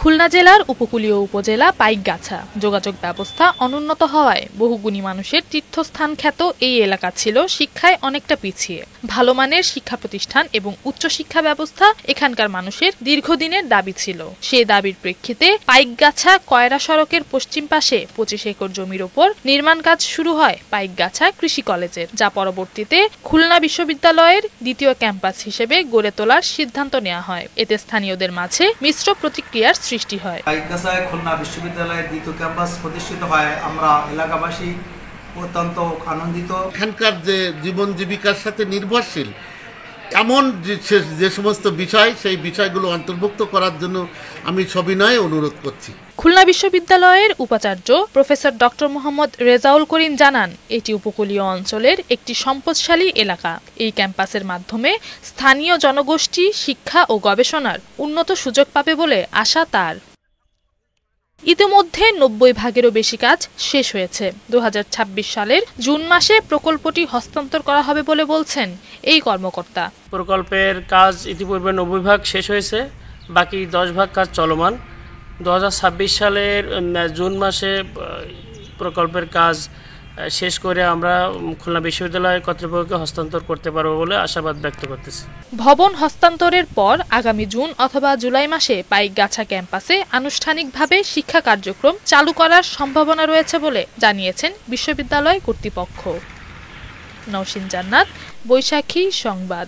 খুলনা জেলার উপকূলীয় উপজেলা পাইকগাছা যোগাযোগ ব্যবস্থা অনুন্নত হওয়ায় বহুগুণী মানুষের তীর্থস্থান খ্যাত এই এলাকা ছিল শিক্ষায় অনেকটা পিছিয়ে। ভালো মানের শিক্ষা প্রতিষ্ঠান এবং উচ্চশিক্ষা ব্যবস্থা এখানকার মানুষের দীর্ঘদিনের দাবি ছিল। সেই দাবির প্রেক্ষিতে পাইকগাছা কয়রা সড়কের পশ্চিম পাশে 25 একর জমির ওপর নির্মাণ কাজ শুরু হয় পাইকগাছা কৃষি কলেজের, যা পরবর্তীতে খুলনা বিশ্ববিদ্যালয়ের দ্বিতীয় ক্যাম্পাস হিসেবে গড়ে তোলার সিদ্ধান্ত নেওয়া হয়। এতে স্থানীয়দের মাঝে মিশ্র প্রতিক্রিয়ার সৃষ্টি হয়। পাইকগাছায় খুলনা বিশ্ববিদ্যালয়ের দ্বিতীয় ক্যাম্পাস প্রতিষ্ঠিত হয়, আমরা এলাকাবাসী অত্যন্ত আনন্দিত। এখানকার যে জীবন জীবিকার সাথে নির্ভরশীল এমন যে সমস্ত বিষয়, সেই বিষয়গুলো অন্তর্ভুক্ত করার জন্য আমি সবিনয়ে অনুরোধ করছি। খুলনা বিশ্ববিদ্যালয়ের উপাচার্য প্রফেসর ডক্টর মোহাম্মদ রেজাউল করিম জানান, এটি উপকূলীয় অঞ্চলের একটি সম্পদশালী এলাকা। এই ক্যাম্পাসের মাধ্যমে স্থানীয় জনগোষ্ঠী শিক্ষা ও গবেষণার উন্নত সুযোগ পাবে বলে আশা তার। ইতিমধ্যে 90 ভাগেরও বেশি কাজ শেষ হয়েছে। 2026 সালের জুন মাসে প্রকল্পটি হস্তান্তর করা হবে বলে বলছেন এই কর্মকর্তা। প্রকল্পের কাজ ইতিপূর্বে 90 ভাগ শেষ হয়েছে, বাকি 10 ভাগ কাজ চলমান। 2026 সালের জুন মাসে প্রকল্পের কাজ শেষ করে আমরা খুলনা বিশ্ববিদ্যালয় কর্তৃপক্ষকে হস্তান্তর করতে পারবো বলে আশাবাদ ব্যক্ত করতেছি। ভবন হস্তান্তরের পর আগামী জুন অথবা জুলাই মাসে পাইকগাছা ক্যাম্পাসে আনুষ্ঠানিকভাবে শিক্ষা কার্যক্রম চালু করার সম্ভাবনা রয়েছে বলে জানিয়েছেন বিশ্ববিদ্যালয় কর্তৃপক্ষ। নওশিন জান্নাত, বৈশাখী সংবাদ।